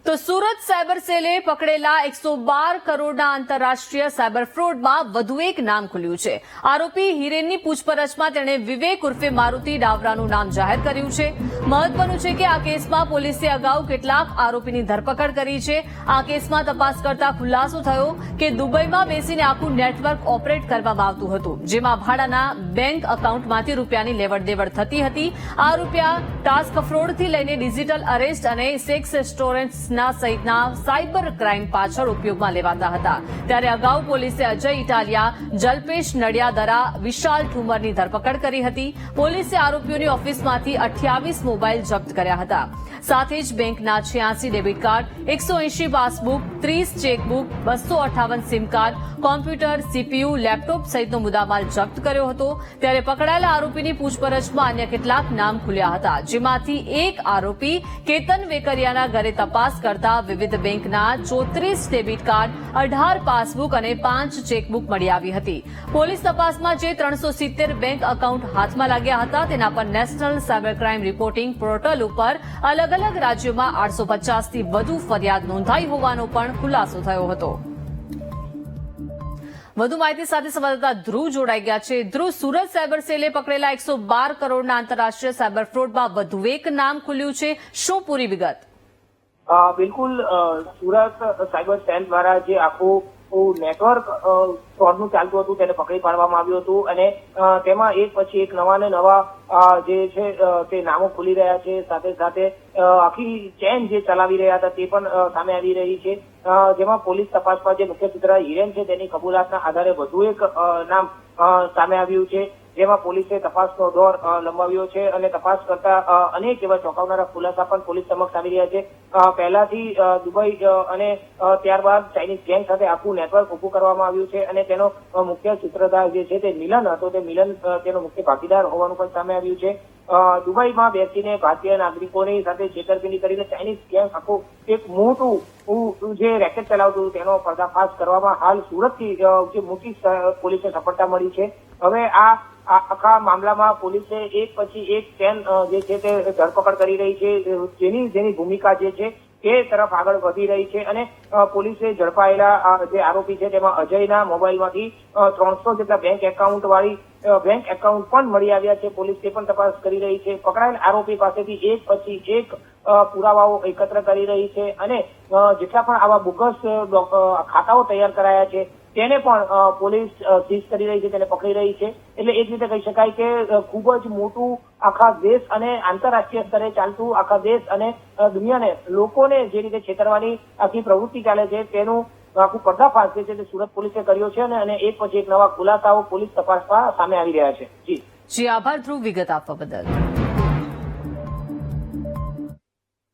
તો સુરત સાયબર સેલે પકડેલા 112 કરોડના આંતરરાષ્ટ્રીય સાયબર ફ્રોડમાં વધુ એક નામ ખુલ્યું છે। આરોપી હિરેનની પૂછપરછમાં તેણે વિવેક ઉર્ફે મારુતિ ડાવરાનું નામ જાહેર કર્યું છે। મહત્વનું છે કે આ કેસમાં પોલીસે અગાઉ કેટલાક આરોપીની ધરપકડ કરી છે। આ કેસમાં તપાસ કરતા ખુલાસો થયો કે દુબઈમાં બેસીને આખું નેટવર્ક ઓપરેટ કરવામાં આવતું હતું, જેમાં ભાડાના બેંક એકાઉન્ટમાંથી રૂપિયાની લેવડ દેવડ થતી હતી। આ રૂપિયા ટાસ્ક ફ્રોડથી લઈને ડિજિટલ અરેસ્ટ અને સેક્સ રેસ્ટોરન્ટ્સ સહિતના સાયબર ક્રાઇમ પાછળ ઉપયોગમાં લેવાતા હતા। ત્યારે અગાઉ પોલીસે અજય ઇટાલિયા, જલ્પેશ નડિયાદરા, વિશાલ ઠુમરની ધરપકડ કરી હતી। પોલીસે આરોપીઓની ઓફિસમાંથી 28 મોબાઈલ જપ્ત કર્યા હતા। સાથે જ બેંકના 86 debit card, 180 passbook, 30 chequebook, 258 sim card, computer, CPU, laptop સહિતનો મુદ્દામાલ જપ્ત કર્યો હતો। ત્યારે પકડાયેલા આરોપીની પૂછપરછમાં અન્ય કેટલાક નામ ખુલ્યા હતા, જેમાંથી એક આરોપી કેતન વેકરિયાના ઘરે તપાસ કરતા વિવિધ બેંકના 34 ડેબિટ કાર્ડ, 18 પાસબુક અને 5 ચેકબુક મળી આવી હતી। પોલીસ તપાસમાં જે 370 બેંક એકાઉન્ટ હાથમાં લાગ્યા હતા, તેના પર national cyber crime reporting portal ઉપર અલગ અલગ રાજ્યોમાં 850 થી વધુ ફરિયાદ નોંધાઈ હોવાનો પણ ખુલાસો થયો હતો। વધુ માહિતી સાથે સંવાદદાતા ધ્રુવ જોડાઈ ગયા છે। ધ્રુવ, સુરત સાયબર સેલે પકડેલા 112 કરોડના આંતરરાષ્ટ્રીય સાયબર ફ્રોડમાં વધુ એક નામ ખુલ્યું છે, શું પૂરી વિગત? બિલકુલ, સુરત સાયબર સેલ દ્વારા જે આખું નેટવર્ક ફ્રોડનું ચાલતું હતું તેને પકડી પાડવામાં આવ્યું હતું અને તેમાં એક પછી એક નવા ને નવા જે છે તે નામો ખુલી રહ્યા છે। સાથે સાથે આખી ચેન જે ચલાવી રહ્યા હતા તે પણ સામે આવી રહી છે, જેમાં પોલીસ તપાસમાં જે મુખ્ય સૂત્રધાર હિરેન છે તેની કબૂલાતના આધારે વધુ એક નામ સામે આવ્યું છે, જેમાં પોલીસે તપાસનો દોર લંબાવ્યો છે અને તપાસ કરતા અનેક એવા ચોંકાવનારા ખુલાસા પણ પોલીસ સમક્ષ આવી રહ્યા છે। પહેલાથી દુબઈ અને ત્યારબાદ ચાઇનીઝ ગેંગ સાથે આખું નેટવર્ક ઉભું કરવામાં આવ્યું છે અને તેનો મુખ્ય સૂત્રધાર જે છે તે મિલન હતો, તે મિલન તેનો મુખ્ય ભાગીદાર હોવાનું પણ સામે આવ્યું છે। દુબઈમાં બેસીને ભારતીય નાગરિકોની સાથે છેતરપિંડી કરીને ચાઇનીઝ ગેંગ આખું એક મોટું જે રેકેટ ચલાવતું તેનો પર્દાફાશ કરવામાં હાલ સુરતથી જે મોટી પોલીસને સફળતા મળી છે। હવે આ આખા મામલામાં પોલીસે એક પછી એક ચેન જે છે તે ધરપકડ કરી રહી છે, જેની ભૂમિકા જે છે તે તરફ આગળ વધી રહી છે અને પોલીસે ઝડપાયેલા જે આરોપી છે તેમાં અજયના મોબાઈલમાંથી 300 જેટલા બેંક એકાઉન્ટ પણ મળી આવ્યા છે। પોલીસ તે પણ તપાસ કરી રહી છે। પકડાયેલ આરોપી પાસેથી એક પછી એક પુરાવાઓ એકત્ર કરી રહી છે અને જેટલા પણ આવા બોગસ ખાતાઓ તૈયાર કરાયા છે તેને પણ પોલીસ સીઝ કરી રહી છે, તેને પકડી રહી છે। એટલે એક રીતે કહી શકાય કે ખૂબ જ મોટું આખા દેશ અને આંતરરાષ્ટ્રીય સ્તરે ચાલતું આખા દેશ અને દુનિયાને લોકોને જે રીતે છેતરવાની આખી પ્રવૃત્તિ ચાલે છે તેનું આખું પર્દાફાશ જે છે તે સુરત પોલીસે કર્યો છે અને એક પછી એક નવા ખુલાસાઓ પોલીસ તપાસમાં સામે આવી રહ્યા છે। જી, આભાર ધ્રુવ, વિગત આપવા બદલ।